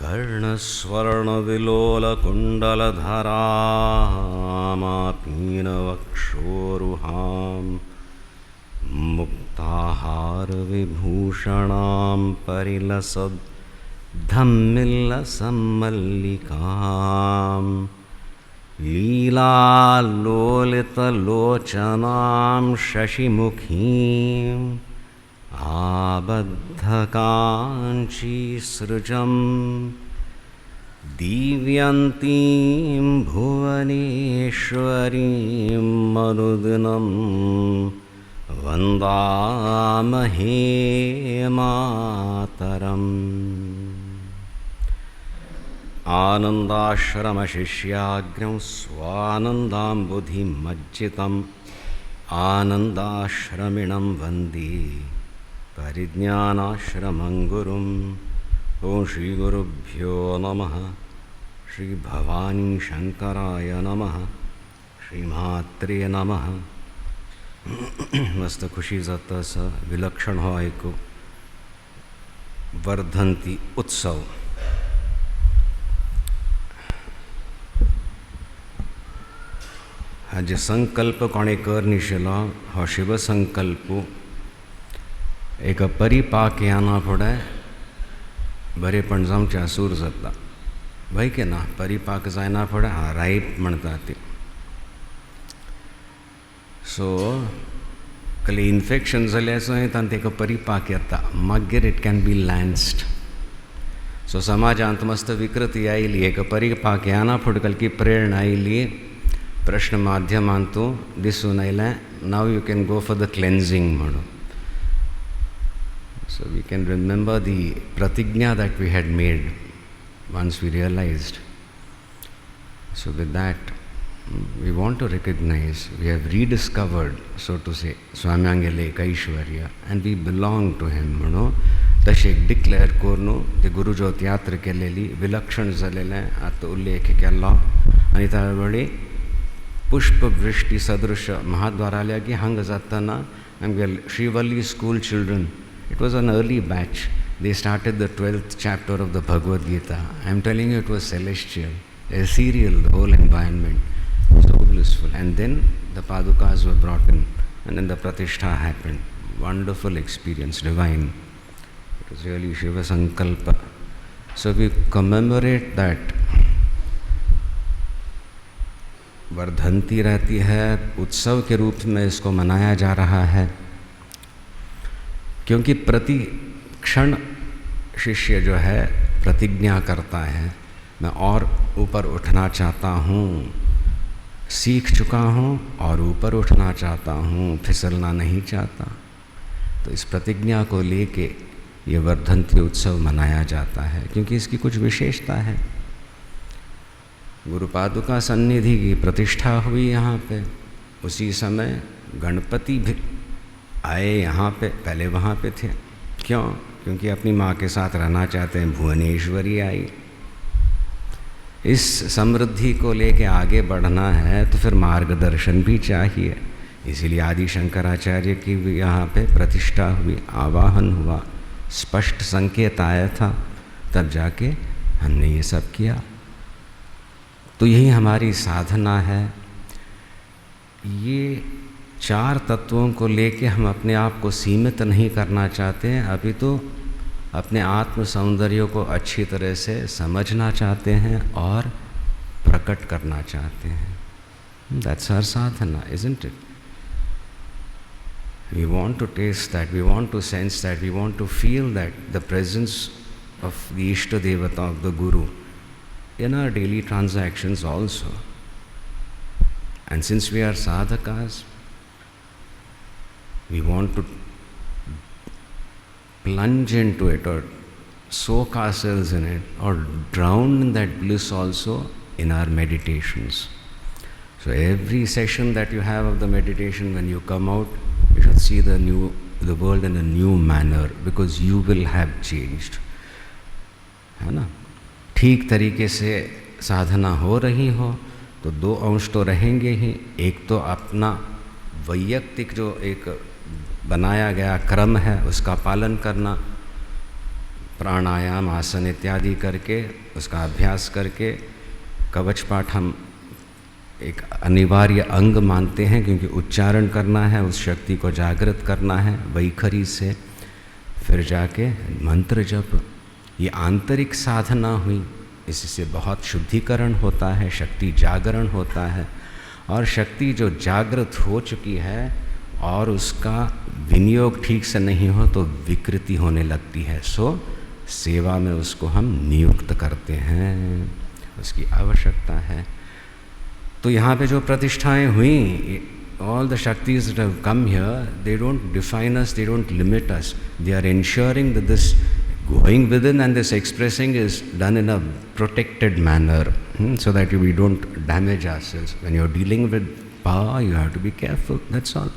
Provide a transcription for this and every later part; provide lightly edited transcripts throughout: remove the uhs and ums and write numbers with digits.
कर्णस्वर्णविलोलकुण्डलधरामापीनवक्षोरुहां मुक्ताहारविभूषणां परिलसद्धम्मिल्लसम्मल्लिकां लीलालोलितलोचनां शशिमुखीं आबद्धकाञ्चीसृजं दिव्यन्तीं भुवनेश्वरीं मनुदिनं वन्दामहे मातरम्। आनन्दाश्रमशिष्याग्रं स्वानन्दाम्बुधिमज्जितम् आनन्दाश्रमिणं वन्दे परिज्ञानाश्रमं गुरुं। ॐ श्रीगुरुभ्यो नमः। श्रीभवानी शंकराय नमः। श्रीमात्रे नमः। मस्त खुशी जाता सा विलक्षण हो ऐकू वर्धंती उत्सव। हाजे संकल्प कोणे करनिशिलो हो शिव संकल्प एक परिपाक याना फुडें बरेपण जावचें सूर जाता भाई के ना परिपाक जायना फुडें राईप म्हणटा ती। सो कसलें इन्फेक्शन जाल्यार तान तेका परिपाक येता मागीर इट कॅन बी लॅन्स्ड। सो समाजांत मस्त विकृती आयली एक परिपाक येना फुडें कसली प्रेरणा आयली प्रश्न माध्यमांतू दिसून आयलें नाव you can go for the cleansing म्हणून। So we can remember the pratigna that we had made once we realized. So with that, we want to recognize we have rediscovered, so to say, Swamyangele Kaishwarya, and we belong to him. तशें declare करून ते गुरुज्योत यात्रा केलेली विलक्षण जालेलें आतां उल्लेख केलो आनी त्या वेळी पुष्पवृष्टी सदृश महाद्वाराल्यागी हांगा जातना आमगे Shrivalli school children. It was an early batch. They started the 12th chapter of the Bhagavad Gita. I am telling you, it was celestial, ethereal, the whole environment, so blissful. And then the Padukas were brought in, and then the Pratishtha happened. Wonderful experience, divine. It was really Shiva Sankalpa. So we commemorate that. वर्धंती रहती है, उत्सव के रूप में इसको मनाया जा रहा है, क्योंकि प्रति क्षण शिष्य जो है प्रतिज्ञा करता है मैं और ऊपर उठना चाहता हूँ, सीख चुका हूँ और ऊपर उठना चाहता हूँ, फिसलना नहीं चाहता। तो इस प्रतिज्ञा को लेके ये वर्धंती उत्सव मनाया जाता है क्योंकि इसकी कुछ विशेषता है। गुरुपादुका सन्निधि की प्रतिष्ठा हुई यहाँ पे, उसी समय गणपति भी आए यहाँ पे, पहले वहाँ पे थे। क्यों? क्योंकि अपनी माँ के साथ रहना चाहते हैं। भुवनेश्वरी आई। इस समृद्धि को लेके आगे बढ़ना है तो फिर मार्गदर्शन भी चाहिए, इसीलिए आदि शंकराचार्य की भी यहाँ पे प्रतिष्ठा हुई, आवाहन हुआ, स्पष्ट संकेत आया था, तब जाके हमने ये सब किया। तो यही हमारी साधना है। ये चार तत्वों को लेके हम अपने आप को सीमित नहीं करना चाहते हैं, अभी तो अपने आत्म सौंदर्य को अच्छी तरह से समझना चाहते हैं और प्रकट करना चाहते हैं। That's our sadhana, isn't it? We want to taste that, we want to sense that, we want to feel that, the presence of the Ishta Devata, of the Guru, in our daily transactions also. And since we are sadhakas, we want to plunge into it or soak ourselves in it or drown in that bliss also in our meditations. So every session that you have of the meditation, when you come out, you should see the world in a new manner, because you will have changed. है ना? ठीक तरीके से साधना हो रही हो तो दो अंश तो रहेंगे ही। एक तो अपना वैयक्तिक जो एक बनाया गया क्रम है उसका पालन करना, प्राणायाम आसन इत्यादि करके, उसका अभ्यास करके कवच पाठ हम एक अनिवार्य अंग मानते हैं, क्योंकि उच्चारण करना है, उस शक्ति को जागृत करना है वैखरी से। फिर जाके मंत्र जप, ये आंतरिक साधना हुई, इससे बहुत शुद्धिकरण होता है, शक्ति जागरण होता है। और शक्ति जो जागृत हो चुकी है और उसका विनियोग ठीक से नहीं हो तो विकृति होने लगती है। सो सेवा में उसको हम नियुक्त करते हैं, उसकी आवश्यकता है। तो यहाँ पे जो प्रतिष्ठाएं हुई, all the Shaktis that have come here, they don't define us, they don't limit us. They are ensuring that this going within and this expressing is done in a protected manner, so that we don't damage ourselves. When you're dealing with power, you have to be careful, that's all.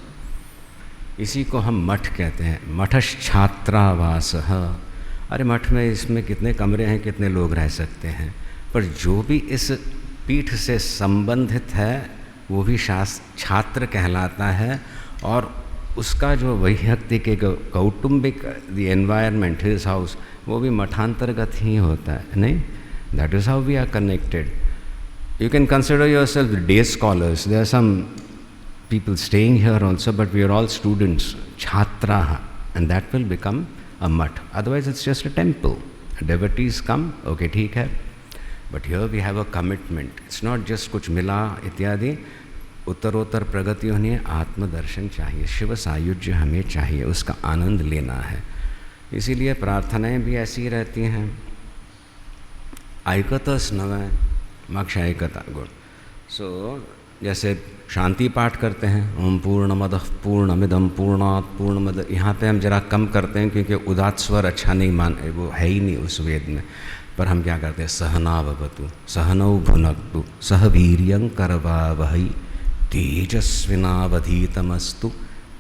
इसी को हम मठ कहते हैं, मठश्छात्रावासः। अरे मठ में इसमें कितने कमरे हैं, कितने लोग रह सकते हैं, पर जो भी इस पीठ से संबंधित है वो भी छात्र कहलाता है। और उसका जो वैयक्ति के कौटुंबिक द एनवायरनमेंट, हिज हाउस, वो भी मठांतर्गत ही होता है, नहीं? That is how we are connected. You can consider yourself day scholars, there are some people staying here also, but we are all students, chhatraha, and that will become a mutt. Otherwise it's just a temple. Devotees come, okay, ठीक है, but here we have a commitment. It's not just कुछ मिला इत्यादि, उत्तरोत्तर प्रगति होनी है, आत्मदर्शन चाहिए, शिव सायुज्य हमें चाहिए, उसका आनंद लेना है। इसीलिए प्रार्थनाएं भी ऐसी रहती हैं, ऐकतस नवै मोक्ष ऐकता गुण। सो जैसे शांति पाठ करते हैं, ओम पूर्णमदः पूर्णमिदं पूर्णात् पूर्णमद, यहाँ पे हम जरा कम करते हैं क्योंकि उदात्त स्वर अच्छा नहीं वो है ही नहीं उस वेद में। पर हम क्या करते हैं, सहनावतु सहनौ भुनक्तु सह वीर्यं करवावहै तेजस्विनावधीतमस्तु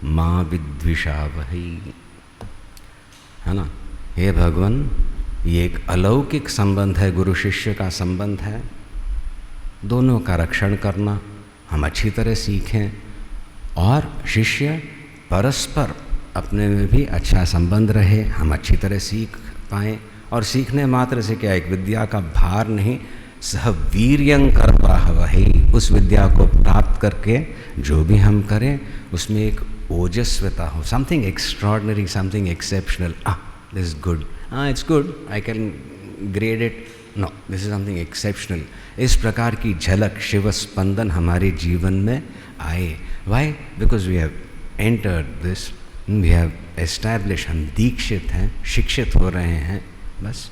माँ विद्विषावहै, है ना। हे भगवान, ये एक अलौकिक संबंध है, गुरु शिष्य का संबंध है, दोनों का रक्षण करना हम अच्छी तरह सीखें और शिष्य परस्पर अपने में भी अच्छा संबंध रहे, हम अच्छी तरह सीख पाएँ। और सीखने मात्र से क्या, एक विद्या का भार नहीं, सह वीर्यं करवावहै, उस विद्या को प्राप्त करके जो भी हम करें उसमें एक ओजस्वता हो, something extraordinary, something exceptional. This is good, it's good, I can grade it, no this is something exceptional. इस प्रकार की झलक, शिव स्पंदन हमारे जीवन में आए। Why? Because we have entered this, we have establish, हम दीक्षित हैं, शिक्षित हो रहे हैं, बस।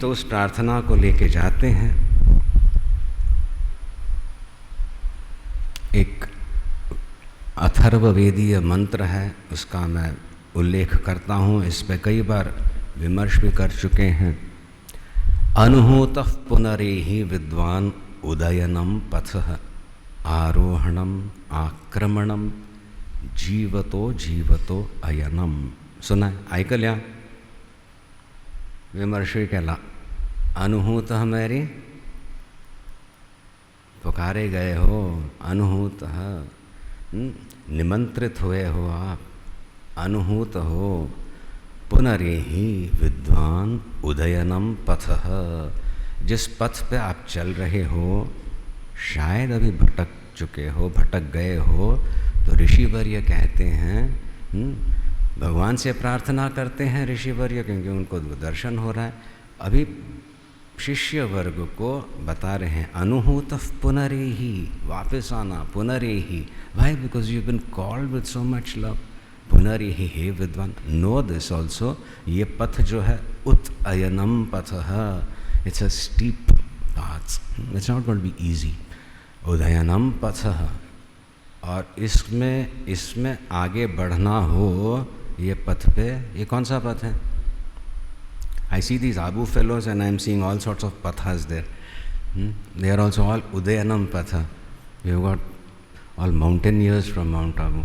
तो उस प्रार्थना को लेके जाते हैं। एक अथर्ववेदीय मंत्र है, उसका मैं उल्लेख करता हूँ, इस पर कई बार विमर्श भी कर चुके हैं। अनुहूतः पुनरेहि विद्वान उदयनम पथः आरोहणम आक्रमणम जीवतो जीवतो अयनम। सुना है? ऐकल्या? विमर्शी केला, अनुहूतः मेरी पुकारे गए हो, अनुहूतः निमंत्रित हुए हो आप, अनुहूत हो, पुनरेहि विद्वान उदयनम पथः, जिस पथ पे आप चल रहे हो शायद अभी भटक चुके हो, भटक गए हो, तो ऋषिवर्य कहते हैं, भगवान से प्रार्थना करते हैं ऋषिवर्य, क्योंकि उनको दर्शन हो रहा है। अभी शिष्य वर्ग को बता रहे हैं, अनुहूतः पुनरेहि, वापस आना, पुनरेहि। Why? Because you been called with so much love, पुनरेहि। हे विद्वान, नो दिस ऑल्सो, ये पथ जो है उत अयनम पथः, it's a steep path, it's not going to be easy. उदयनम पथः, और इसमें आगे बढ़ना हो, ये पथ पे, ये कौन सा पथ है? I see these Abu fellows and I am seeing all sorts of pathas there. They are also all Udayanam patha. We have got all mountaineers from Mount Abu.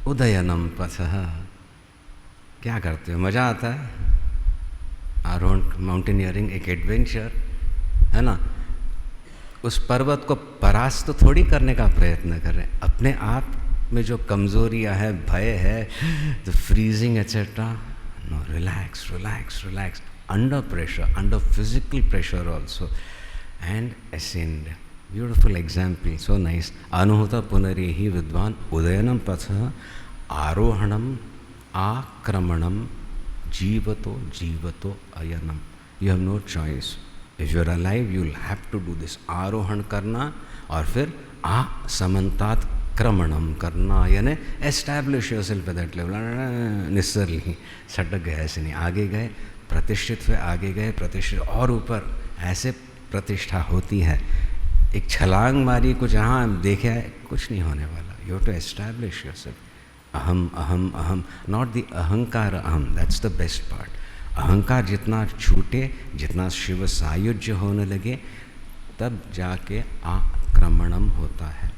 Udayanam patha. क्या करते हो? मज़ा आता है? आरोहण, माउंटेनियरिंग एक adventure है ना। उस पर्वत को परास्त थोड़ी करने का प्रयत्न कर रहे हैं, अपने आप में जो कमज़ोरियाँ है, भय है, the freezing etcetera, No, relax, relax, relax. Under pressure, under physical pressure also. And ascend. Beautiful example, so nice. Anuhuta punarehi vidvan udayanam patha arohanam akramanam jivato jivato ayanam. You have no choice. If you are alive, you will have to do this. Arohan karna और फिर आ samantat क्रमणम करना, यानी establish yourself at that level. निस्सरली सटक गए ऐसे नहीं, आगे गए, प्रतिष्ठित हुए, आगे गए, प्रतिष्ठित और ऊपर, ऐसे प्रतिष्ठा होती है. एक छलांग मारी कुछ यहाँ देखे है, कुछ नहीं होने वाला. You have to establish yourself. अहम अहम अहम, नॉट द अहंकार अहम, दैट्स द बेस्ट पार्ट. अहंकार जितना छूटे, जितना शिव सायुज्य होने लगे, तब जाके आक्रमणम होता है.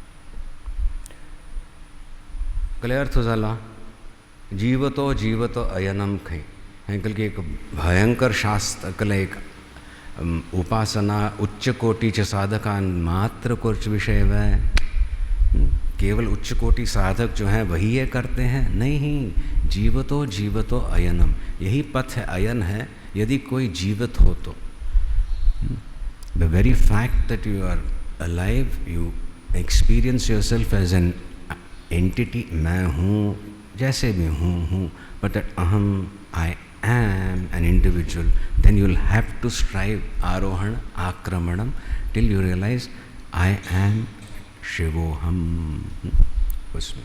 क्लियर तो झाला. जीवतो जीवतो अयनम खै हेंकल की एक भयंकर शास्त्र कल एक उपासना उच्च कोटीचे साधकान मात्र कुछ विषय वह केवल उच्च कोटि साधक जो हैं वही ये करते हैं. नहीं, जीवतो जीवतो अयनम, यही पथ है, अयन है. यदि कोई जीवित हो तो the very fact that you are alive, you experience yourself as an entity. मैं हूँ, जैसे भी हूँ, बट अहम, आई am an individual, then you will have to strive arohan akramanam till you realize I am शिवोहम. उसमें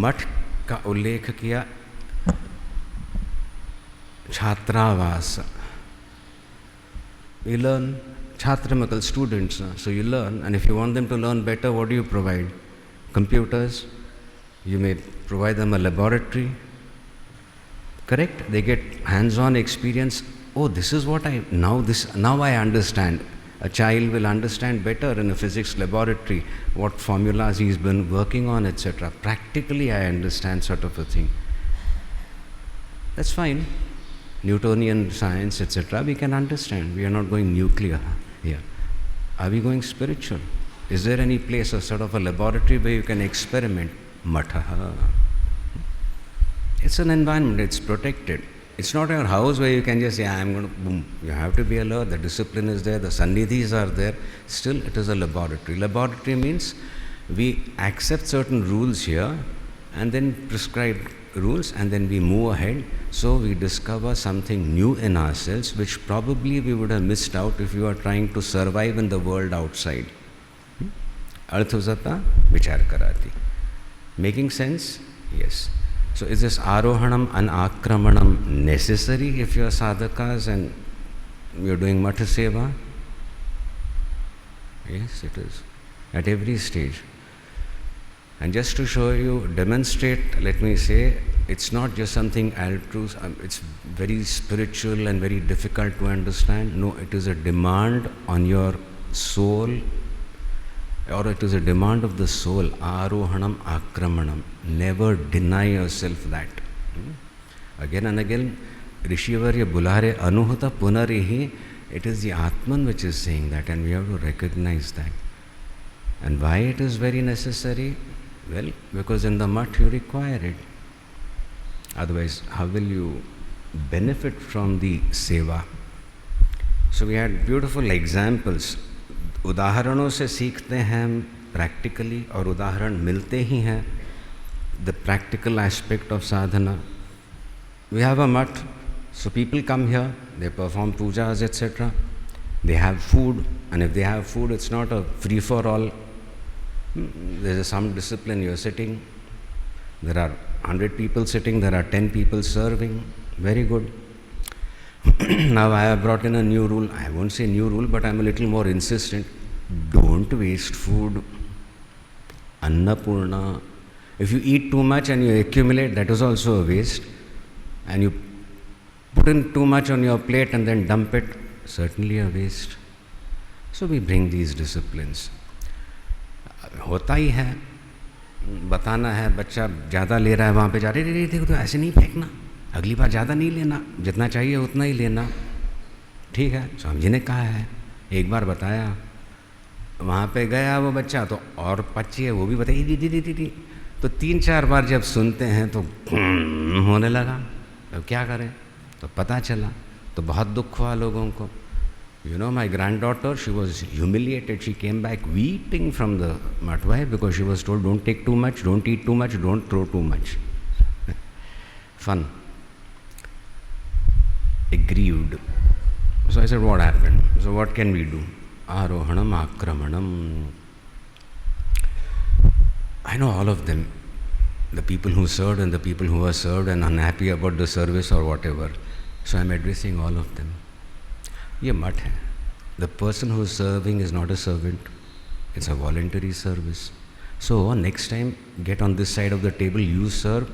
मठ का उल्लेख किया. छात्रावास, you learn, छात्र मतलब students, so you learn, and if you want them to learn better, what do you provide? Computers. You may provide them a laboratory, correct? They get hands-on experience. Oh, this is what now I understand. A child will understand better in a physics laboratory what formulas he's been working on, etc. Practically I understand sort of a thing. That's fine. Newtonian science, etc. we can understand. We are not going nuclear here. Are we going spiritual? Is there any place, a sort of a laboratory where you can experiment? Matha. It's an environment, it's protected. It's not your house where you can just say, I'm going to, boom. You have to be alert, the discipline is there, the sannidhis are there. Still, it is a laboratory. Laboratory means we accept certain rules here and then prescribe rules, and then we move ahead. So we discover something new in ourselves, which probably we would have missed out if we were trying to survive in the world outside. Arthusata vichar karati. Making sense? Yes. So is this arohanam and akramanam necessary if you are sadhakas and you are doing matha seva? Yes, it is. At every stage. And just to show you, demonstrate, let me say, it's not just something altruistic, it's very spiritual and very difficult to understand. No, it is a demand on your soul, or it is a demand of the soul, arohanam akramanam. Never deny yourself that. Again and again, Rishivarya Bulare Anuhuta Punarihi, it is the Atman which is saying that, and we have to recognize that. And why it is very necessary? Well, because in the mutt you require it. Otherwise, how will you benefit from the seva? So we had beautiful examples. उदाहरणों से सीखते हैं हम practically, और उदाहरण मिलते ही हैं. The practical aspect of sadhana. We have a math, so people come here, they perform pujas etcetera, they have food, and if they have food it's not a free for all. There is some discipline. You are sitting, there are 100 people sitting, there are 10 people serving. Very good. Now I have brought in a new rule. I won't say new rule, but I am a little more insistent. Don't waste food. Annapurna. If you eat too much and you accumulate, that is also a waste. And you put in too much on your plate and then dump it, certainly a waste. So we bring these disciplines. होता ही है, बताना है, बच्चा ज़्यादा ले रहा है, वहाँ पे जा रहे, देखो तो ऐसे नहीं फेंकना, अगली बार ज़्यादा नहीं लेना, जितना चाहिए उतना ही लेना. ठीक है, स्वामी जी ने कहा है, एक बार बताया, वहाँ पे गया वो बच्चा तो और पच्ची है, वो भी बताइए दीदी दीदी दीदी, तो 3-4 बार जब सुनते हैं तो होने लगा, तो क्या करें, तो पता चला, तो बहुत दुख हुआ लोगों को. You know, my granddaughter, she was humiliated. She came back weeping from the mat. Why? Because she was told, don't take too much, don't eat too much, don't throw too much. Fun. Aggrieved. So I said, what happened? So what can we do? Arohanam, akramanam. I know all of them. The people who served and the people who were served and unhappy about the service or whatever. So I'm addressing all of them. ये मठ है. The person who is serving is not a servant. It's a voluntary service. So next time, get on this side of the table, you serve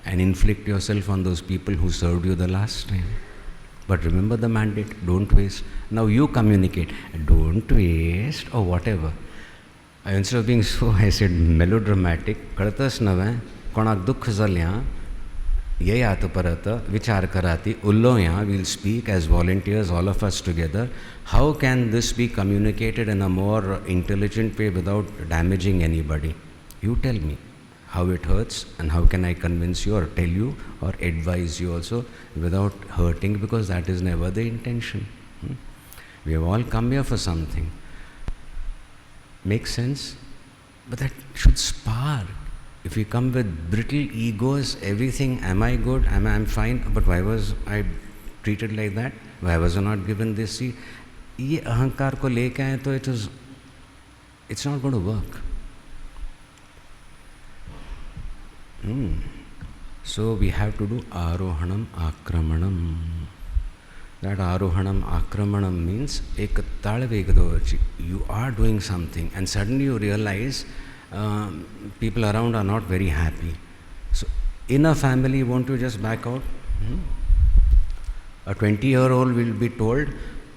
and inflict yourself on those people who served you the last time. But remember the mandate, don't waste. Now you communicate, don't waste or whatever. Instead of being so, I said, melodramatic, कळतच नव्हे, कोणाक दुःख जाल्यां, येयात परत विचार कराती उल्लोया. We'll speak as volunteers, all of us together. How can this be communicated in a more intelligent way without damaging anybody? You tell me how it hurts and how can I convince you or tell you or advise you also without hurting, because that is never the intention. We have all come here for something. Makes sense? But that should spark. If we come with brittle egos, everything, am I good, I'm fine, but why was I treated like that? Why was I not given this seat? ये अहंकार को लेके आए तो it's not going to work. So we have to do arohanam akramanam. That arohanam akramanam means ek talvegdochi. You are doing something and suddenly you realize people around are not very happy. So in a family, won't you just back out? A 20-year-old will be told,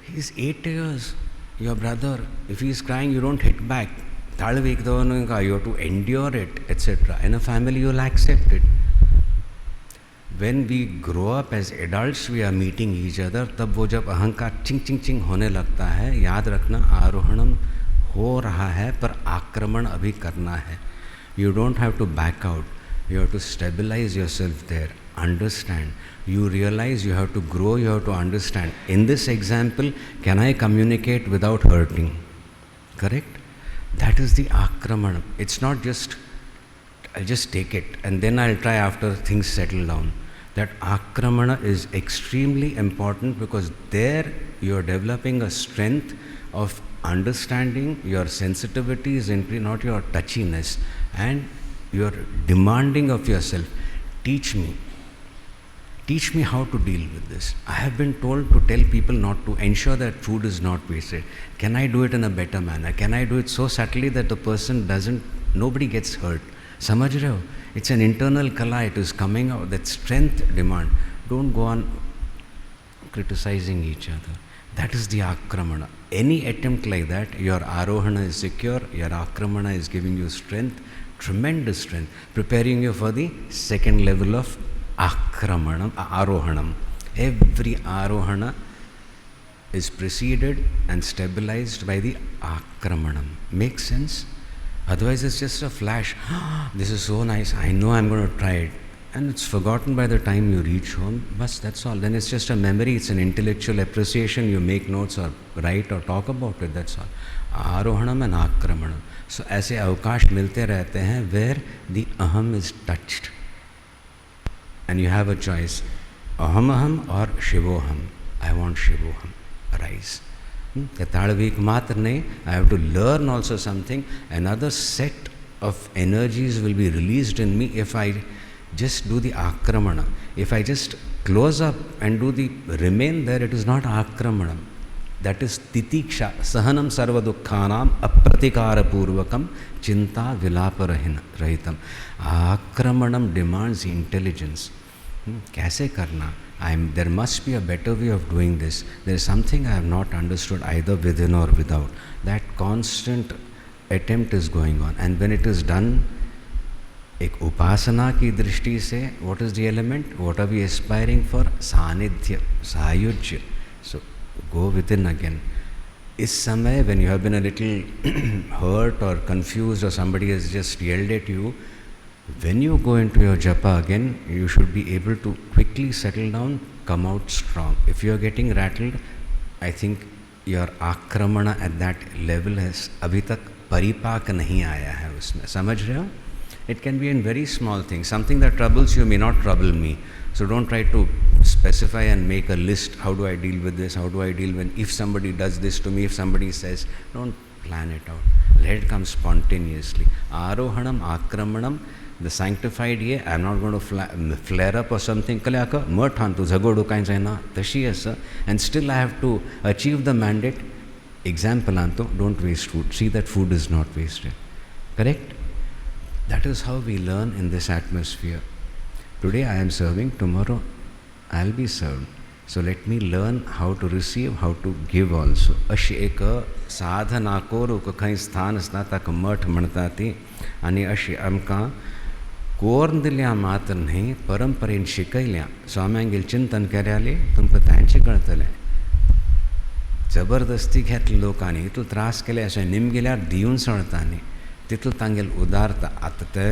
he's 8 years, your brother. If he's crying, you don't hit back. You have to endure it, etc. In a family, you'll accept it. When we grow up as adults, we are meeting each other. तब वो जब अहंकार चिंग चिंग चिंग होने लगता है, याद रखना आरोहणम हो रहा है पर आक्रमण अभी करना है. You don't have to back out. You have to stabilize yourself there. Understand. You realize you have to grow, you have to understand. In this example, can I communicate without hurting? Correct? That is the akramanam. It's not just, I'll just take it and then I'll try after things settle down. That akramana is extremely important because there you are developing a strength of understanding your sensitivities, not your touchiness, and you are demanding of yourself, teach me how to deal with this. I have been told to tell people not to ensure that food is not wasted. Can I do it in a better manner? Can I do it so subtly that the person nobody gets hurt? Samajh rahe ho? It's an internal kala, it is coming out, that strength demand. Don't go on criticizing each other. That is the akramana. Any attempt like that, your arohana is secure, your akramana is giving you strength, tremendous strength, preparing you for the second level of arohanam. Every arohana is preceded and stabilized by the akramanam. Makes sense? Otherwise it's just a flash. This is so nice, I know I'm going to try it. And it's forgotten by the time you reach home. But that's all. Then it's just a memory, it's an intellectual appreciation. You make notes or write or talk about it, that's all. Arohanam and akramanam. So ऐसे अवकाश मिलते रहते हैं where the aham is touched. And you have a choice. Aham or shivoham. I want shivoham. Arise. Yathalvik matra nahi. I have to learn also something. Another set of energies will be released in me if I just do the akramana. If I just close up and do the remain there, it is not akramanam. That is titiksha. Sahanam sarva dukkhanam apratikara purvakam chinta vilapa rahitam. Akramanam demands intelligence. Kaise karna? There must be a better way of doing this. There is something I have not understood either within or without. That constant attempt is going on. And when it is done, एक उपासना की दृष्टि से, what is the element? What are we aspiring for? सानिध्य, सायुज्य. So go within again. इस समय when you have been a little hurt or confused or somebody has just yelled at you, When you go into your japa again, you should be able to quickly settle down, come out strong. If you are getting rattled, I think your akramana at that level has अभी तक परिपाक नहीं आया है उसमें, समझ रहे हो? It can be in very small things. Something that troubles you may not trouble me. So don't try to specify and make a list. How do I deal with this? How do I deal when if somebody does this to me? If somebody says, don't plan it out. Let it come spontaneously. Arohanam, akramanam. The sanctified ye, I am not going to flare up or something. Kalyaka, murthantu zagodu kain zaina tashiyasa, and still I have to achieve the mandate. Example anto, don't waste food. See that food is not wasted. Correct? That is how we learn in this atmosphere. Today I am serving, tomorrow I will be served. So let me learn how to receive, how to give also. अशी एक साधना करूक खंय स्थान आसता ताका मठ म्हणटा ती, आनी अशी आमकां कोर्ण दिल्या मात्र न्ही, परंपरेन शिकयल्या. स्वाम्यांगेर चिंतन केल्याले तुमकां तांचें कळटलें. जबरदस्ती घेतल्या लोकांनी, इतलो त्रास केले अशें निमगेल्यार दिवन सोडटानी, तितलो तांगेल उदारता. आतां ते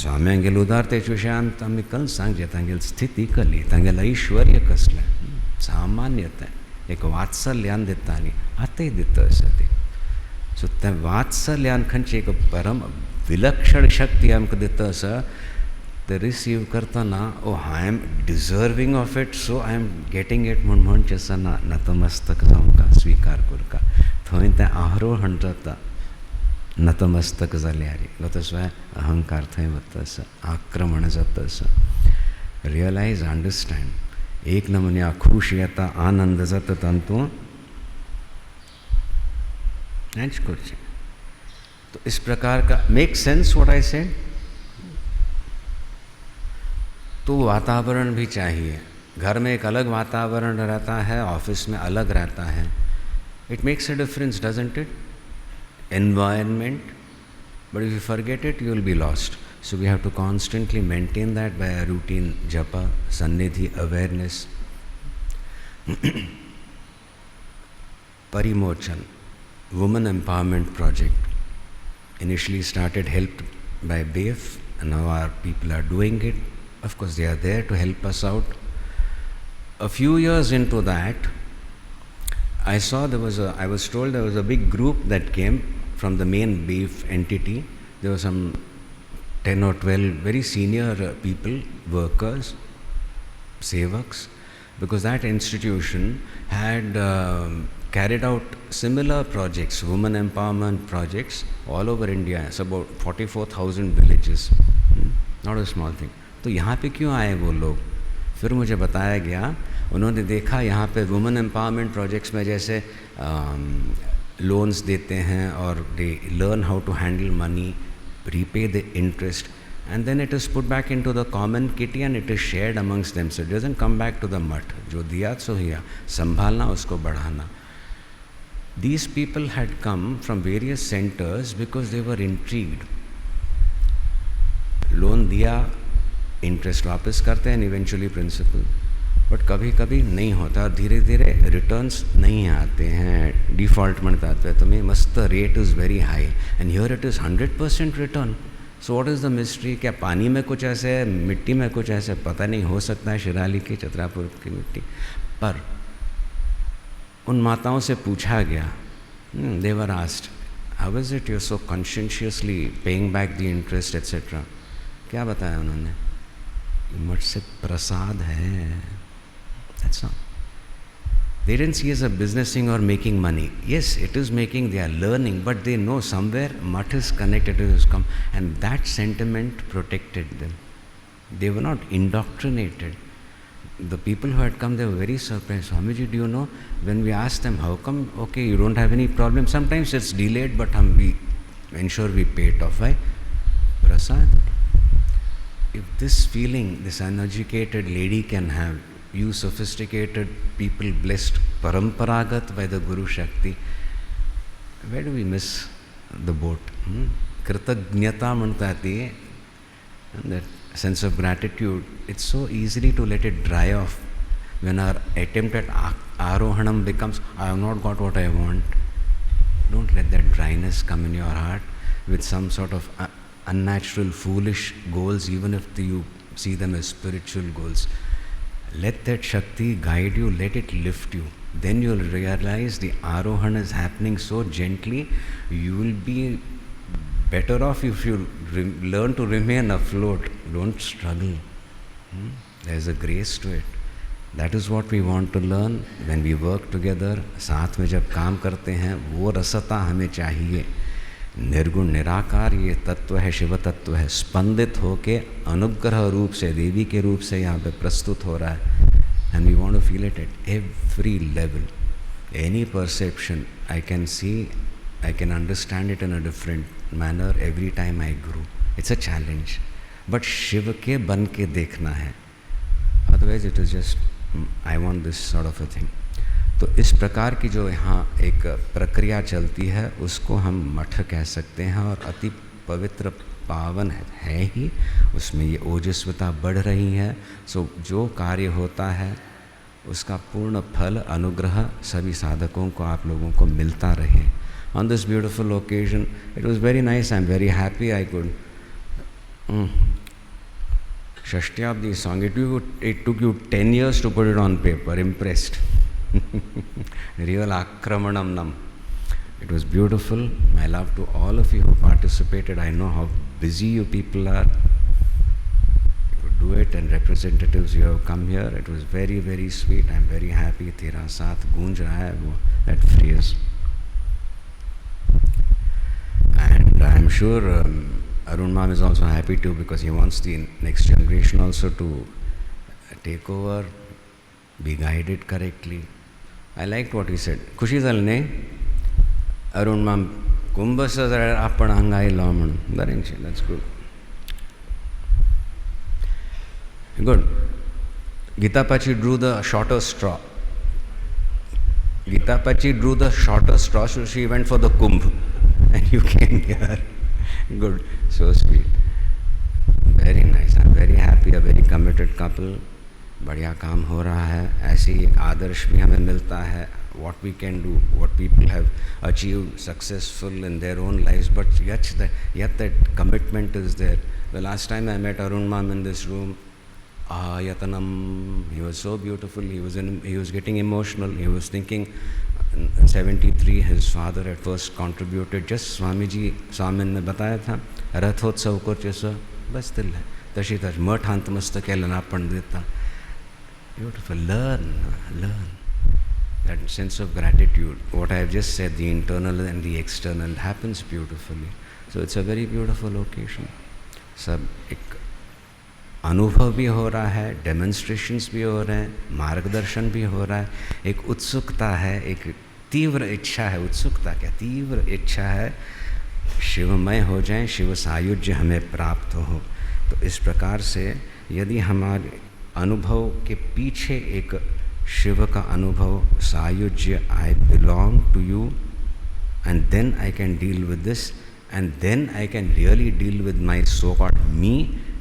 स्वाम्यांगेल उदारतेच्या विशयांत आमी कल सांगचे, तांगेल स्थिती कली, तांगेल ऐश्वर्य कसलें, सामान्यतें एक वात्सल्यान दितालीं, आतांय दिता अशें ती. सो तें वात्सल्यान खंयची एक परम विलक्षण शक्ती आमकां दिता आसा, ते रिसीव करतना oh I am deserving of it, so I am getting it म्हूण म्हणचें आसना. नतमस्तक जावंका, स्विकार करता. थंय तें आरोहण जाता, नतमस्तक जाल्यार गतस्वाय अहंकार थंय वता आसा, आक्रमण जाता आसा. Realise, understand. एक नमुन्या खुश येता, आनंद जाता तांतूं हेंच करचें. तो इस प्रकार का make sense what I said. तो वातावरण भी चाहिए. घर में एक अलग वातावरण रहता है, ऑफिस में अलग रहता है. It makes a difference, doesn't it? Environment, but if you forget it, you will be lost. So we have to constantly maintain that by a routine japa, sannidhi, awareness. Parimochan, Women Empowerment Project, initially started helped by BAF, and now our people are doing it. Of course, they are there to help us out. A few years into that, I was told there was a big group that came from the main BAF entity. There were some 10 or 12 very senior people, workers, sevaks, because that institution had carried out similar projects, women empowerment projects all over India. It's about 44,000 villages. Not a small thing. तो यहाँ पे क्यों आए वो लोग? फिर मुझे बताया गया, उन्होंने देखा यहाँ पे वुमेन एम्पावरमेंट प्रोजेक्ट्स में जैसे लोन्स देते हैं और they learn how to handle money, repay the interest, and then it is put back into the common kitty and it is shared amongst them. So it doesn't come back to the mutt. जो दिया सो हिया, संभालना उसको बढ़ाना. These people had come from various centers because they were intrigued. Loan दिया, interest वापस करते हैं, eventually principal, but कभी कभी नहीं होता, धीरे धीरे रिटर्न्स नहीं आते हैं, डिफ़ॉल्ट बनता है. तुम्हें मस्त rate is very high and here it is 100% return. So what is the mystery? क्या पानी में कुछ ऐसे है, मिट्टी में कुछ ऐसे, पता नहीं, हो सकता है शिराली की, छतरापुर की मिट्टी. पर उन माताओं से पूछा गया, they were asked, how is it you so consciously paying back the interest etcetera. क्या बताया उन्होंने? मठ से प्रसाद है. That's all. They didn't see as a business thing or making money. Yes, it is making, they are learning, but they know somewhere mutt is connected to this come, and that sentiment protected them. They were not indoctrinated. The people who had come, they were very surprised. Swamiji, do you know, when we asked them, how come, okay, you don't have any problem, sometimes it's delayed, but we ensure we pay it off. Why? Prasad. If this feeling, this uneducated lady can have, you sophisticated people blessed paramparagat by the Guru Shakti, where do we miss the boat? Kritagnyata mantati, that sense of gratitude, it's so easily to let it dry off when our attempt at arohanam becomes, I have not got what I want. Don't let that dryness come in your heart with some sort of unnatural, foolish goals, even if you see them as spiritual goals. Let that Shakti guide you, let it lift you. Then you'll realize the Arohana is happening so gently, you will be better off if you learn to remain afloat. Don't struggle. There's a grace to it. That is what we want to learn when we work together. साथ में जब काम करते हैं वो रसता हमें चाहिए. निर्गुण निराकार ये तत्व है, शिव तत्व है, स्पंदित होके अनुग्रह रूप से, देवी के रूप से यहाँ पे प्रस्तुत हो रहा है. And we want to feel it at every level. Any perception I can see, I can understand it in a different manner every time I grow. It's a challenge. But Shiv के बन के देखना है. Otherwise it is just, I want this sort of a thing. तो इस प्रकार की जो यहाँ एक प्रक्रिया चलती है उसको हम मठ कह सकते हैं, और अति पवित्र पावन है ही. उसमें ये ओजस्वता बढ़ रही है. सो जो कार्य होता है उसका पूर्ण फल, अनुग्रह सभी साधकों को, आप लोगों को मिलता रहे. On this beautiful occasion, it was very nice. I'm very happy I could. Shashtiyabdi song. It took you 10 years to put it on paper. Impressed. Real Akramanam Nam. It was beautiful. My love to all of you who participated. I know how busy you people are. You could do it, and representatives you have come here. It was very, very sweet. I'm very happy. Tera saath goonj raha hai wo, that phrase. And I'm sure Arun Mam is also happy too, because he wants the next generation also to take over, be guided correctly. I liked what he said. Khushi zalne Arun Mam kumbhasa appanangai laman. That's good. Good. Gita Pachi drew the shorter straw. Gita Pachi drew the shorter straw, so she went for the kumbh. And you came here. Good. So sweet. Very nice. I'm very happy. A very committed couple. बढ़िया काम हो रहा है. ऐसी एक आदर्श भी हमें मिलता है. What we can do, what people have achieved successful in their own lives, but yet that commitment is there. The last time I met Arun Mam in this room, Yatanam, he was so beautiful. He was getting emotional. He was thinking, in 73 his father at first contributed. Just Swamiji Swamin ने बताया था, रथोत्सव को जैसा बस दिल है तशी तश मठ अंत मस्तक लना Pandita. Beautiful. Learn that sense of gratitude. What I have just said, the internal and the external, happens beautifully. So it's a very beautiful occasion. सब एक अनुभव भी हो रहा है, डेमोन्स्ट्रेशंस भी हो रहे हैं, मार्गदर्शन भी हो रहा है. एक उत्सुकता है, एक तीव्र इच्छा है. उत्सुकता क्या, तीव्र इच्छा है शिवमय हो जाएं, शिव सायुज्य हमें प्राप्त हो. तो इस प्रकार से यदि हमारे अनुभव के पीछे एक शिव का अनुभव, सायुज्य, I belong to you and then I can deal with this, and then I can really deal with my so called me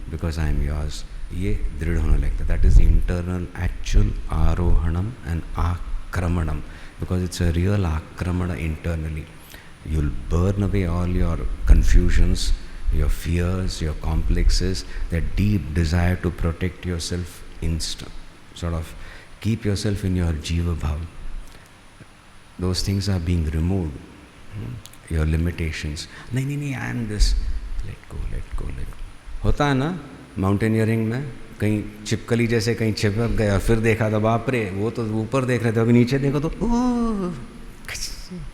because I am yours, ये दृढ़ होने लगता है. That is the internal actual आरोहणम and आक्रमणम, because it's a real आक्रमण internally. You'll burn away all your confusions, your fears, your complexes, that deep desire to protect yourself, sort of keep yourself in your jiva bhav. Those things are being removed. Your limitations. नहीं, I am this. Let go. होता है ना mountaineering में, कहीं छिपकली जैसे कहीं छिपक गया, फिर देखा तो बाप रे, वो तो ऊपर देख रहे थे, अभी नीचे देखो तो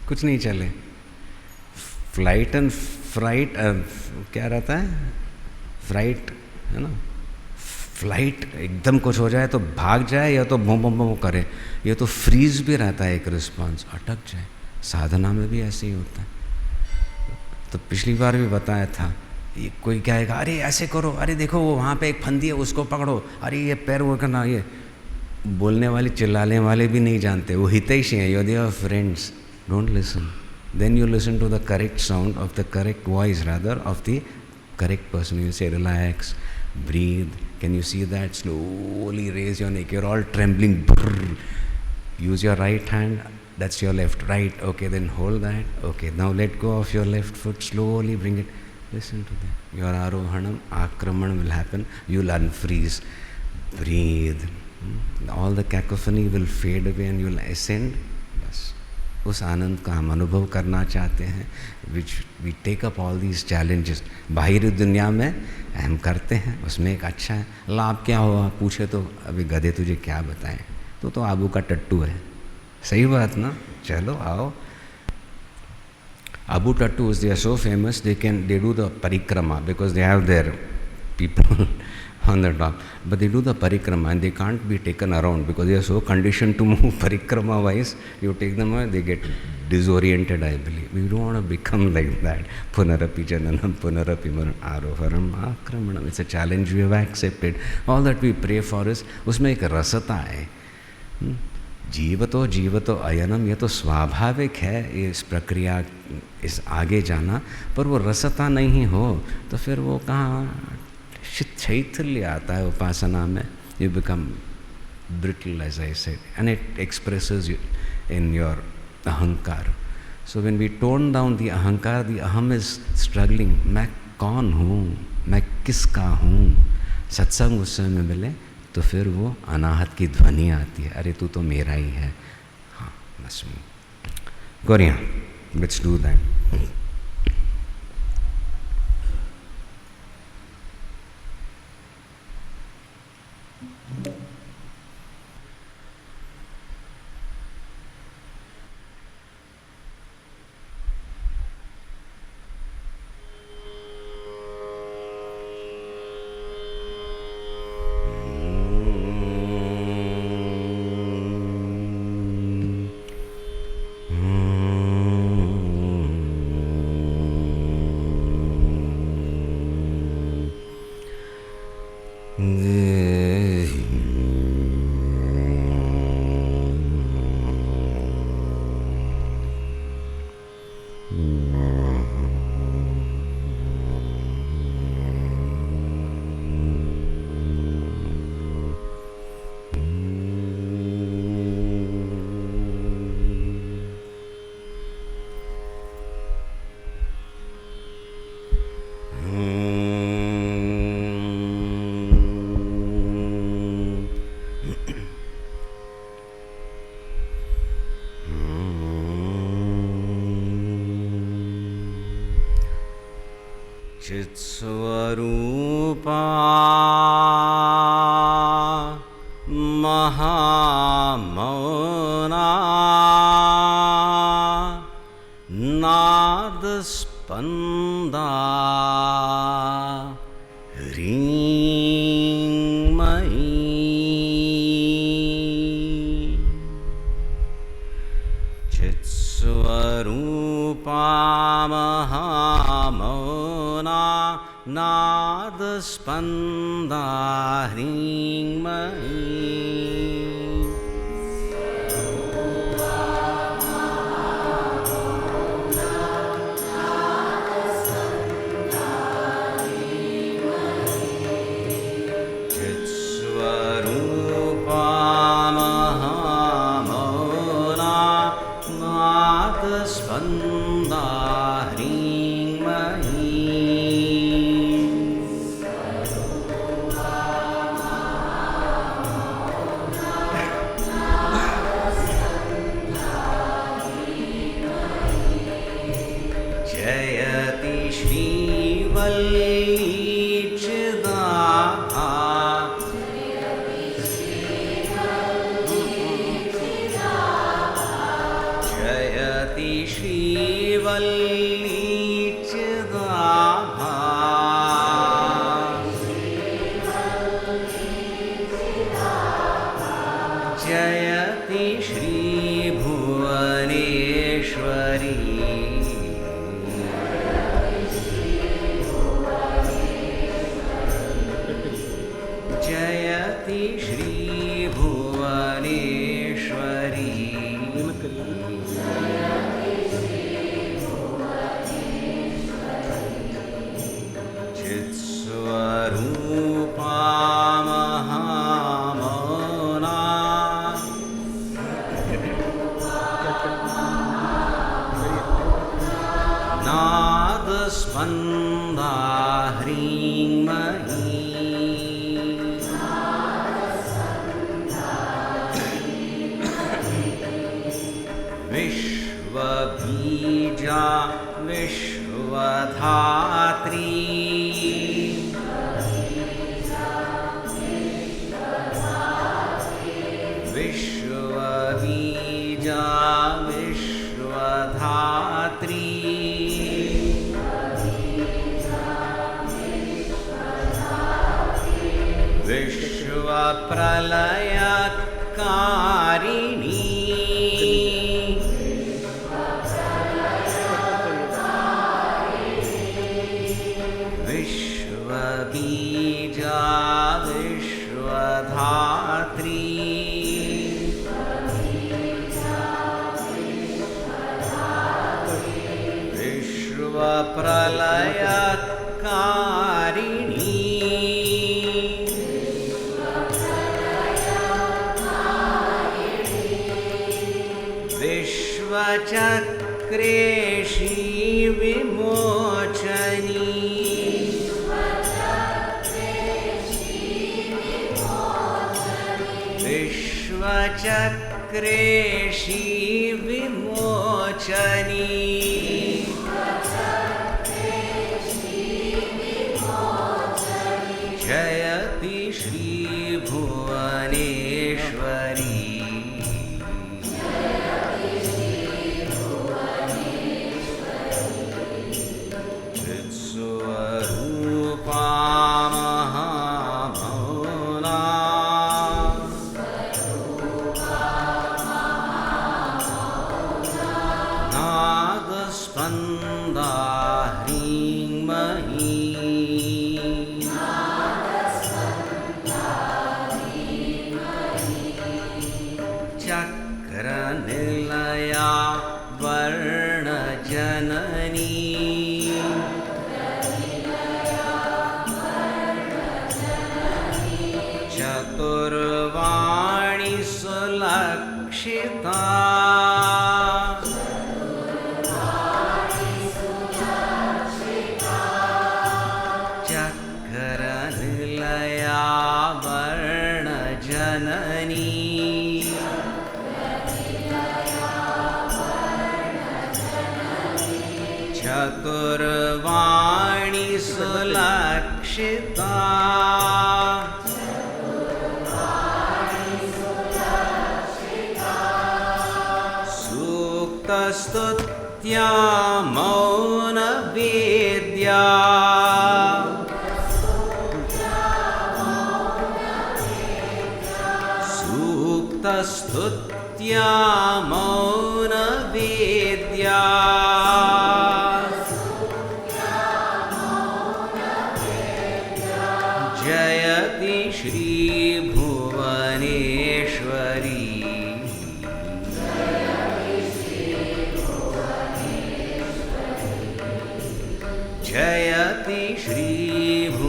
कुछ नहीं चले. फ्लाइट एंड फ्राइट क्या रहता है, फ्राइट है ना. फ्लाइट एकदम कुछ हो जाए तो भाग जाए, या तो बम बम बम करे, या तो फ्रीज भी रहता है एक रिस्पॉन्स, अटक जाए. साधना में भी ऐसे ही होता है. तो पिछली बार भी बताया था, ये कोई कहेगा अरे ऐसे करो, अरे देखो वो वहाँ पे एक फंदी है उसको पकड़ो, अरे ये पैर वो करना, ये बोलने वाले चिल्लाने वाले भी नहीं जानते, वो हितैषी हैं. यदि are friends, don't listen. Then you listen to the correct sound of the correct voice, rather of the correct person. You say relax, breathe. Can you see that? Slowly raise your neck. You're all trembling. Brrr. Use your right hand. That's your left. Right. Okay, then hold that. Okay, now let go of your left foot. Slowly bring it. Listen to them. Your arohanam, akraman will happen. You'll unfreeze. Breathe. All the cacophony will fade away and you'll ascend. बस उस आनंद का हम अनुभव करना चाहते हैं, which we take up all these challenges. बाहरी दुनिया में हम करते हैं, उसमें एक अच्छा है. लाभ क्या हुआ पूछे तो अभी गधे तुझे क्या बताएं, तो आबू का टट्टू है. सही बात ना. चलो आओ. Abu tattoos, they are so famous, they do the parikrama because they have their people on the top. But they do the parikrama and they can't be taken around because they are so conditioned to move parikrama wise. You take them away, they get disoriented, I believe. We don't want to become like that. Punarapi jananam, punarapi maran, aroharam, akramanam. It's a challenge we have accepted. All that we pray for is, उसमें एक रसता है. जीवतो अयनम, ये तो स्वाभाविक है इस प्रक्रिया, इस आगे जाना. पर वो रसता नहीं हो तो फिर वो कहाँ शैथिल्य आता है उपासना में. You become brittle as I said and it expresses in your अहंकार. So when we tone down the अहंकार, द अहम इज स्ट्रगलिंग. मैं कौन हूँ, मैं किसका हूँ. सत्संग उस समय में मिले तो फिर वो अनाहत की ध्वनि आती है, अरे तू तो मेरा ही है. हाँ बस कोरिया, लेट्स डू दैट. चित्स्वरूपा महामौना नादस्पंदा ह्रींमयी. चित्स्वरूपा महामौना नादस्पंदा ह्रींमयी. चित्स्वरूपा महामौना नादस्पंदा ह्रींमयी. जयति श्रीवल्ली चिदाभा. जयति श्रीवल्ली चिदाभा. जयति श्रीभुवनेश्वरी. नादस्पन्दा ह्रीङ्मयी विश्वबीजा विश्वधात्री विश्वबीजा विश्वधात्री विश्वप्रलयकारिणी विश्वबीजा विश्वधात्री विश्वप्रलयकारिणी विश्वचक्रेशी विमोचनी विश्वचक्रेशी विमोचनी जयति श्रीभुवनेश्वरी चित्स्वरूपा महामौना नादस्पन्दा ह्रीङ्मयी चक्रनिलया वर्णजननी चतुर्वाणी सुलक्षिता चक्रनिलया वर्णजननी चतुर्वाणी सुलक्षिता सूक्तस्तुत्या मौनवेद्या सूक्तस्तुत्या मौनवेद्या जयति श्रीभुवनेश्वरी जयति श्रीभुवनेश्वरी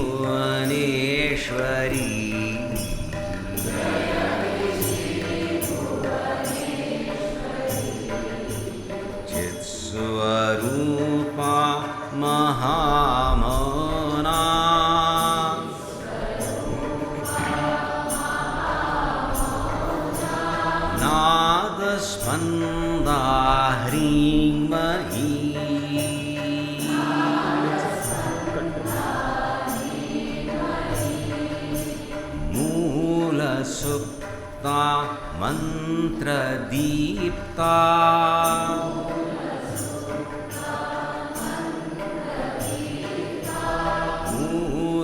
चित्स्वरूपा महामौना नादस्पन्दा ह्रीङ्मयी मूलसुप्ता मन्त्रदीप्ता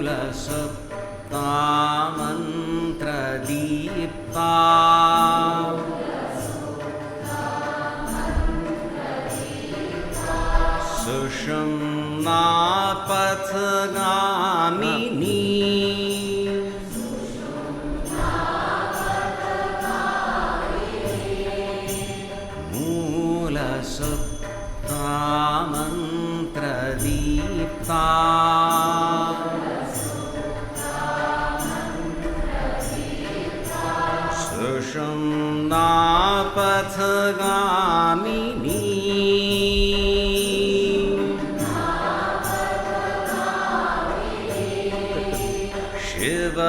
मूलसुप्ता मन्त्रदीप्ता सुषुम्ना पथगामिनी मूलसुप्ता मन्त्रदीप्ता सुषुम्ना पथगामिनी शिवयोगेश्वरि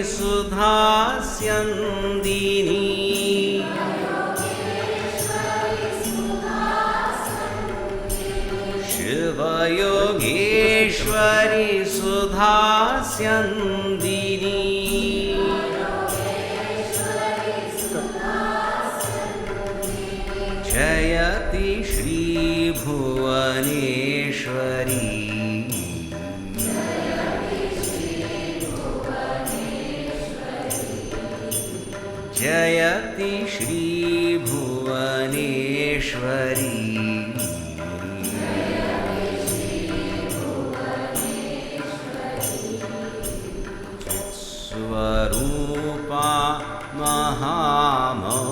सुधास्यन्दिनी शिवयोगेश्वरि सुधास्यन्दिनी जयति श्रीभुवनेश्वरी जयति श्रीभुवनेश्वरी चित्स्वरूपा महामौना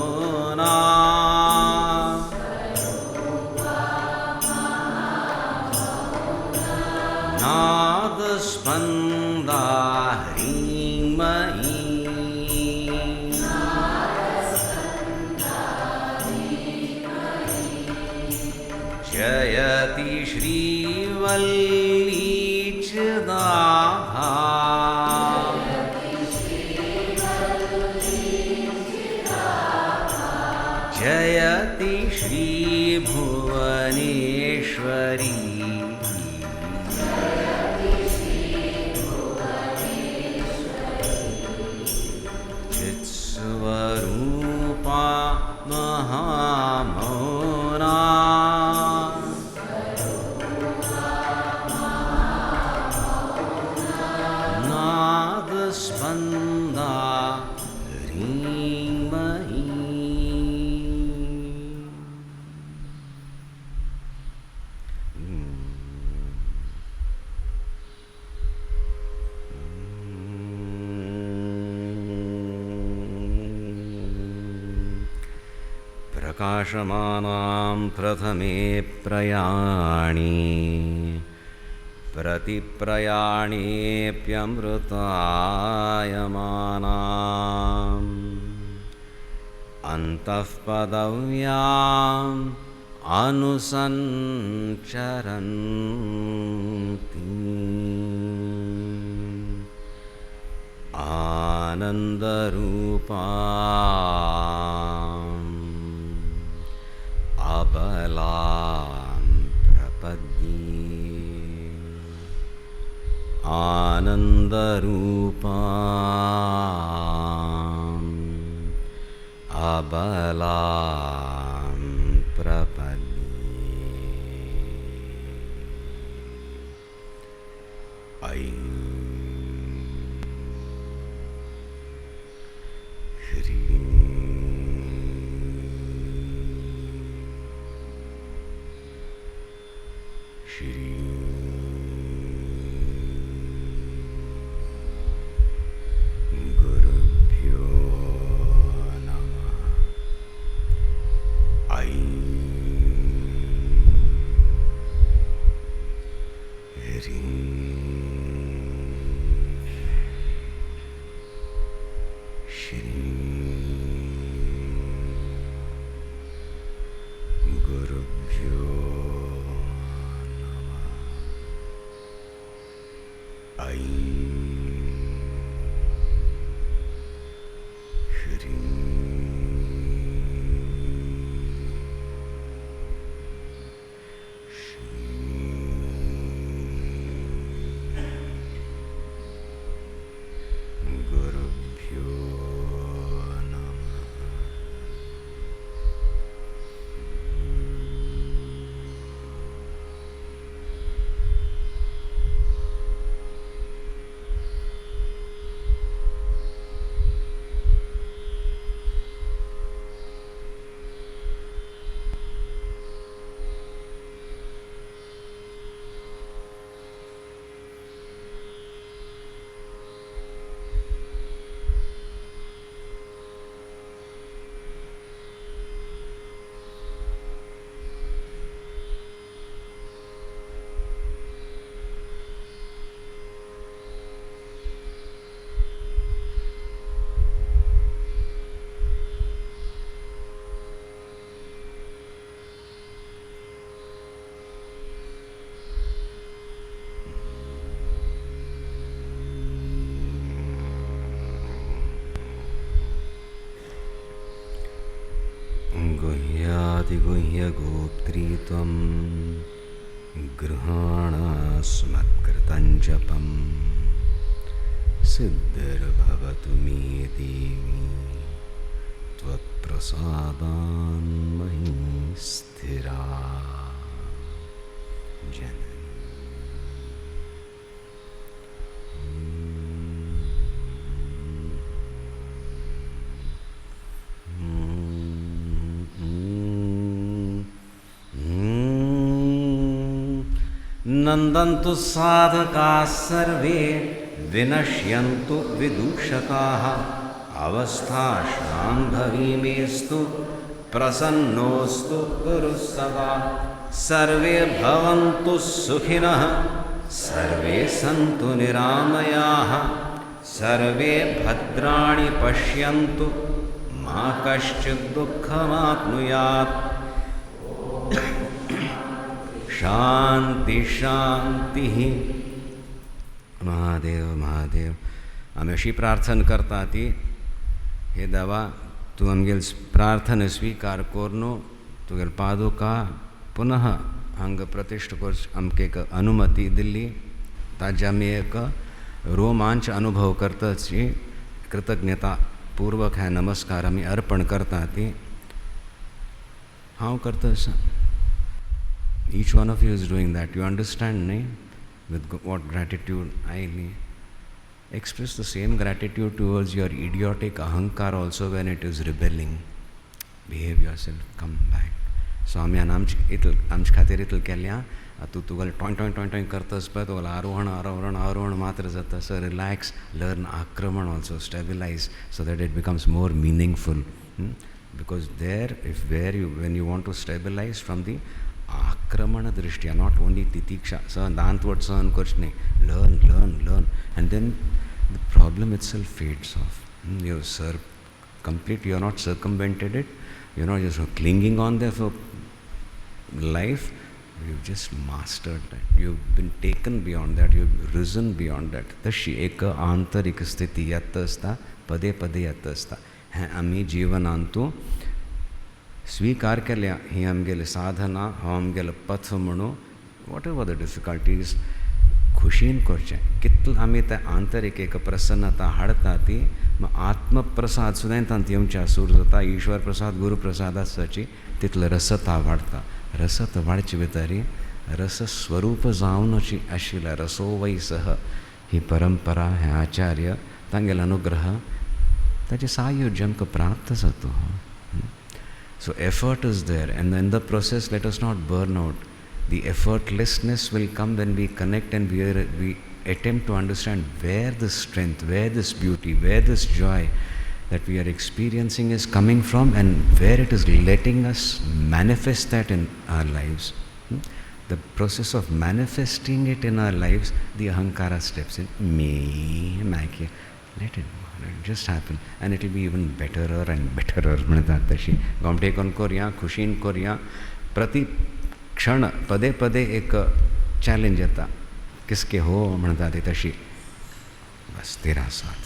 नादस्पन्दा ह्रीमयी जयति श्रीवल्लीचिदाभा जयति श्रीभुवनेश्वरी चित्स्वरूपा महामौना नादस्पन्दा ह्रीमयी प्रकाशमानां प्रथमे प्रयाणे प्रतिप्रयाणेऽप्यमृतायमानाम् अन्तःपदव्याम् अनुसञ्चरन्ति आनन्दरूपा अबलां प्रपद्ये आनन्दरूपा अबलां प्रपद्ये ऐं गुरुभ्यो नमः। ऐं ह्रीं श्रीं गुरुभ्यो नमः। ऐं गुरुभ्यो नमः। त्वं गृहाणास्मत्कृतं जपं सिद्धिर्भवतु मे देवी त्वत्प्रसादान्महीं स्थिरा जननी। नन्दन्तु साधकाः सर्वे विनश्यन्तु विदूषकाः अवस्थाशाम्भवीमेस्तु प्रसन्नोऽस्तु कुरु सदा। सर्वे भवन्तु सुखिनः सर्वे सन्तु निरामयाः सर्वे भद्राणि पश्यन्तु मा कश्चित् दुःखमाप्नुयात्। शांति शांति। महादेव महादेव आम्ही अशी प्रार्थना करता ती हे देवा तू आमगेल प्रार्थना स्वीकार करनो तुगेल पादुका पुनः हांग प्रतिष्ठ कर आमके एक अनुमती दिल्ली ताजे आमी एक रोमांच अनुभव करताची कृतज्ञता पूर्वक हे नमस्कार आमी अर्पण करता ती हांव करता आसा। Each one of you is doing that. You understand, nahi? With what gratitude I express the same gratitude towards your idiotic ahankar also when it is rebelling. Behave yourself. Come back. Swami आमच खातीर इतल केल्या तू तुगल toy toy toy toy करतस पळय तुगल आरोहण आरोहण आरोहण मात्र जाता. So relax, learn akraman also, stabilize so that it becomes more meaningful. Because there, when you want to stabilize from the आक्रमण दृष्टिया, not only तितिक्षा सहन दांतवट सहन करच नहीं, learn and then the problem itself fades off. You are not circumvented it, you're not just clinging on there for life, you've just mastered that, you've been taken beyond that, you've risen beyond that. तशी एक आंतरिक स्थिती यत् असता पदे पदे यत् असता हें आमी जीवनांतू स्वीकार केल्या ही आमगेली साधना हो आमगेलो पथ म्हणू. वॉट एवर द डिफिकल्टीज खुशीन करचें कितल आमी ते आंतरीक एक प्रसन्नता हाडटा ती मग आत्मप्रसाद सुद्दां तांत येवच्या सूर जाता. ईश्वर प्रसाद गुरु प्रसाद आसची तितलो रसता वाडटा. रसत वाडचे भितरी रसस्वरूप जावन आशिल्ल्या रसो वै सह ही परंपरा हे आचार्य तांगेलो अनुग्रह ताचे सायुज्य आमकां प्राप्त जाता. So effort is there, and in the process let us not burn out. The effortlessness will come when we connect and we attempt to understand where this strength, where this beauty, where this joy that we are experiencing is coming from and where it is letting us manifest that in our lives. The process of manifesting it in our lives, the ahankara steps in. Let it just happen and it will be even betterer and betterer. म्हणतात तशी गोमटेकोन कोरया खुशीन कोरया. प्रति क्षण पदे पदे एक challenge येता किसके हो म्हणतात तशी बस तेरा साथ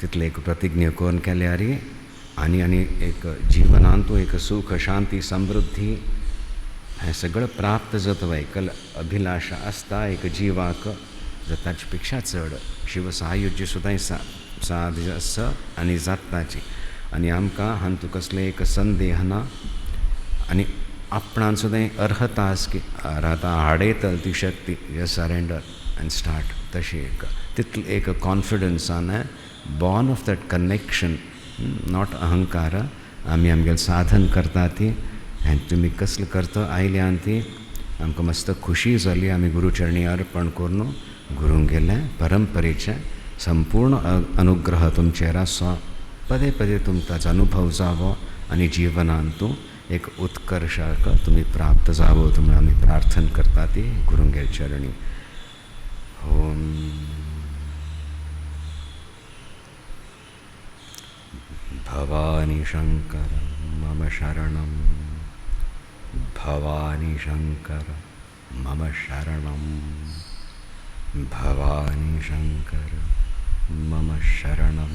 तितले एक प्रतिज्ञा कोण केल्यारी आणि एक जीवनांतू एक सुख शांती समृद्धी हें सगळं प्राप्त जाता. एकल अभिलाषा आसता एक जिवाक जाताचे पेक्षा चड शिव सायुज्य सुद्दां साध्य आसा आनी जाताची. आनी आमकां हातूंत कसले एक संदेह ना आनी आपणान सुद्दां अर्हता आस की राता हाडयतल ती शक्ती. Just surrender and start. तशी एक तितले एक कॉन्फिडन्सान born of that connection, not अहंकार. आमी आमगेलें साधन करता ती आनी तुमी कसलें करता आयल्यान ती आमकां मस्त खुशी जाली. आमी गुरुचरणी अर्पण करून गुरूंक गेलें परंपरेचें संपूर्ण अनुग्रह तुमचेर आसा. पदे पदे तुमकां अनुभव जावो आनी जिवनांतू एक उत्कर्शाक तुमी प्राप्त जावो म्हूण आमी प्रार्थना करता ती गुरूंगेल चरणी. ओम भवानी शंकर मम शरणं भवानी शंकर मम शरणं भवानी शंकर मम शरणं.